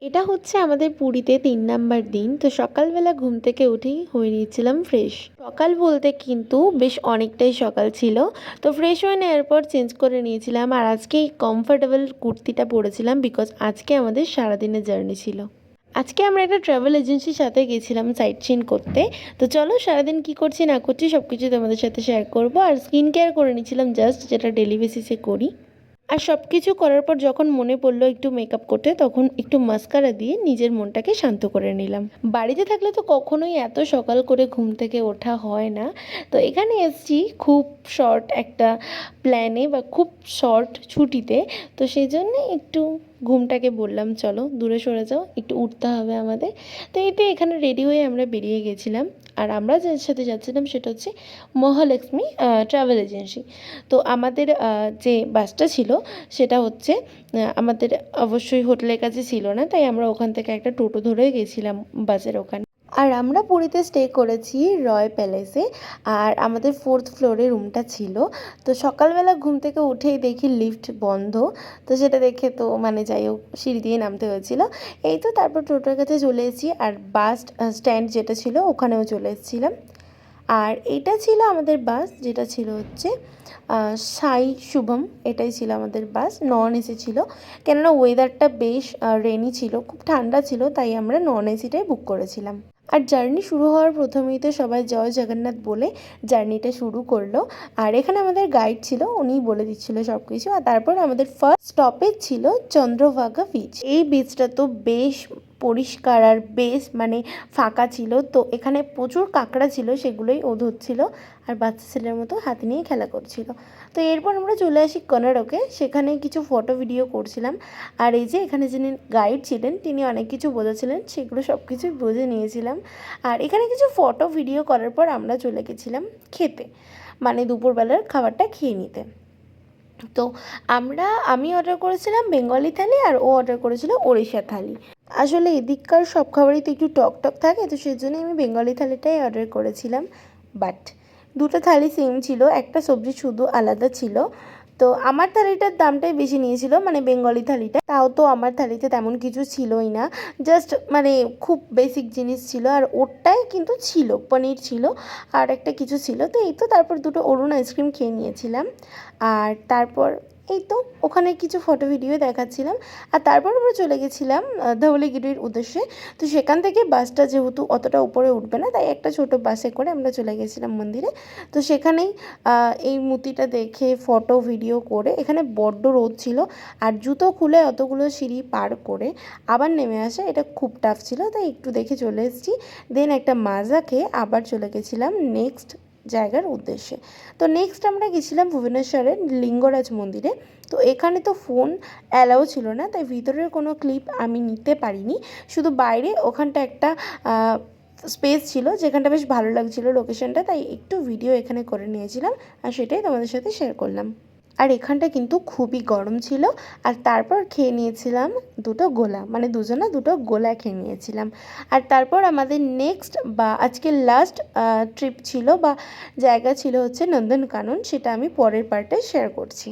এটা হচ্ছে আমাদের পুরীতে ৩ নাম্বার দিন। তো সকালবেলা ঘুম থেকে উঠেই হয়ে নিচ্ছিলাম ফ্রেশ। সকাল বলতে কিন্তু বেশ অনেকটাই সকাল ছিল। তো ফ্রেশ হয়ে নেওয়ার পর চেঞ্জ করে নিয়েছিলাম। আর আজকে এই কমফোর্টেবল কুর্তিটা পরেছিলাম বিকজ আজকে আমাদের সারাদিনের জার্নি ছিল। আজকে আমরা একটা ট্রাভেল এজেন্সির সাথে গেছিলাম সাইট সিন করতে। তো চলো সারাদিন কী করছি না করছি সব কিছু তোমাদের সাথে শেয়ার করব। আর স্কিন কেয়ার করে নিয়েছিলাম জাস্ট, যেটা ডেলি বেসিসে করি। আর সব কিছু করার পর যখন মনে পড়লো একটু মেকআপ করতে, তখন একটু মাস্কারা দিয়ে নিজের মনটাকে শান্ত করে নিলাম। বাড়িতে থাকলে তো কখনোই এত সকাল করে ঘুম থেকে ওঠা হয় না। তো এখানে এসছি খুব শর্ট একটা প্ল্যানে বা খুব শর্ট ছুটিতে। তো সেই জন্যে একটু ঘুমটাকে বললাম চলো দূরে সরে যাও, একটু উঠতে হবে আমাদের। তো এতে এখানে রেডি হয়ে আমরা বেরিয়ে গেছিলাম। আর আমরা যার সাথে যাচ্ছিলাম সেটা হচ্ছে মহালক্ষ্মী ট্রাভেল এজেন্সি। তো আমাদের যে বাসটা ছিল সেটা হচ্ছে আমাদের অবশ্যই হোটেলের কাছে ছিল না, তাই আমরা ওখান থেকে একটা টোটো ধরে গেছিলাম বাসের ওখানে। আর আমরা পুরীতে স্টে করেছি রয় প্যালেসে। আর আমাদের 4th ফ্লোরে রুমটা ছিল। তো সকালবেলা ঘুম থেকে উঠেই দেখি লিফট বন্ধ। তো সেটা দেখে তো মানে যাই হোক সিঁড়ি দিয়ে নামতে হয়েছিল। এই তো তারপর টোটোর কাছে চলে এসেছি আর বাস স্ট্যান্ড যেটা ছিল ওখানেও চলে এসেছিলাম। আর এটা ছিল আমাদের বাস, যেটা ছিল হচ্ছে সাই শুভম। এটাই ছিল আমাদের বাস, নন এসি ছিল। কেননা ওয়েদারটা বেশ রেনি ছিল, খুব ঠান্ডা ছিল, তাই আমরা নন এসিটাই বুক করেছিলাম। আর জার্নি শুরু হওয়ার প্রথমেই তো সবাই জয় জগন্নাথ বলে জার্নিটা শুরু করলো। আর এখানে আমাদের গাইড ছিল, উনিই বলে দিচ্ছিলো সব কিছু। আর তারপর আমাদের ফার্স্ট স্টপেজ ছিল চন্দ্রভাগা বিচ। এই বিচটা তো বেশ পরিষ্কার আর বেশ মানে ফাঁকা ছিল। তো এখানে প্রচুর কাঁকড়া ছিল, সেগুলোই ও ধরছিল আর বাচ্চা ছেলের মতো হাতে নিয়ে খেলা করছিল। তো এরপর আমরা চলে আসি কর্ণাটকে, সেখানে কিছু ফটো ভিডিও করছিলাম। আর এই যে এখানে যিনি গাইড ছিলেন তিনি অনেক কিছু বোঝাচ্ছিলেন, সেগুলো সব কিছুই বুঝে নিয়েছিলাম। আর এখানে কিছু ফটো ভিডিও করার পর আমরা চলে গেছিলাম খেতে, মানে দুপুরবেলার খাবারটা খেয়ে নিতে। তো আমি অর্ডার করেছিলাম বেঙ্গলি থালি আর ও অর্ডার করেছিল ওড়িশা থালি। আসলে এদিককার সব খাবারই তো একটু টক টক থাকে, তো সেই জন্যই আমি বেঙ্গলি থালিটাই অর্ডার করেছিলাম। বাট দুটো থালি সেম ছিল, একটা সবজি শুধু আলাদা ছিল। তো আমার থালিটার দামটাই বেশি নিয়েছিল, মানে বেঙ্গলি থালিটা। তাও তো আমার থালিতে তেমন কিছু ছিলই না, জাস্ট মানে খুব বেসিক জিনিস ছিল। আর ওরটাই কিন্তু ছিল পনির ছিল আর একটা কিছু ছিল। তো এই তো তারপর দুটো অরুণ আইসক্রিম খেয়ে নিয়েছিলাম। আর তারপর এই তো ওখানে কিছু ফটো ভিডিও দেখাচ্ছিলাম। আর তারপর আমরা চলে গেছিলাম ধৌলিগিরির উদ্দেশ্যে। তো সেখান থেকে বাসটা যেহেতু অতটা উপরে উঠবে না, তাই একটা ছোট বাসে করে আমরা চলে গেছিলাম মন্দিরে। তো সেখানেই এই মূর্তিটা দেখে ফটো ভিডিও করে, এখানে বড্ড রোদ ছিল আর জুতো খুলে অতগুলো সিঁড়ি পার করে আবার নেমে আসা এটা খুব টাফ ছিল, তাই একটু দেখে চলে এসেছি। দেন একটা মাজা খেয়ে আবার চলে গেছিলাম নেক্সট জায়গার উদ্দেশ্যে। তো নেক্সট আমরা গেছিলাম ভুবনেশ্বরের লিঙ্গরাজ মন্দিরে। তো এখানে তো ফোন অ্যালাউ ছিল না, তাই ভিতরের কোনো ক্লিপ আমি নিতে পারিনি। শুধু বাইরে ওখানটা একটা স্পেস ছিল যেখানটা বেশ ভালো লাগছিলো লোকেশনটা, তাই একটু ভিডিও এখানে করে নিয়েছিলাম আর সেটাই তোমাদের সাথে শেয়ার করলাম। আর এখানটা কিন্তু খুবই গরম ছিল। আর তারপর খেয়ে নিয়েছিলাম দুটো গোলা, মানে দুজনা দুটো গোলা খেয়ে নিয়েছিলাম। আর তারপর আমাদের নেক্সট বা আজকের লাস্ট ট্রিপ ছিল বা জায়গা ছিল হচ্ছে নন্দনকানন, সেটা আমি পরের পার্টে শেয়ার করছি।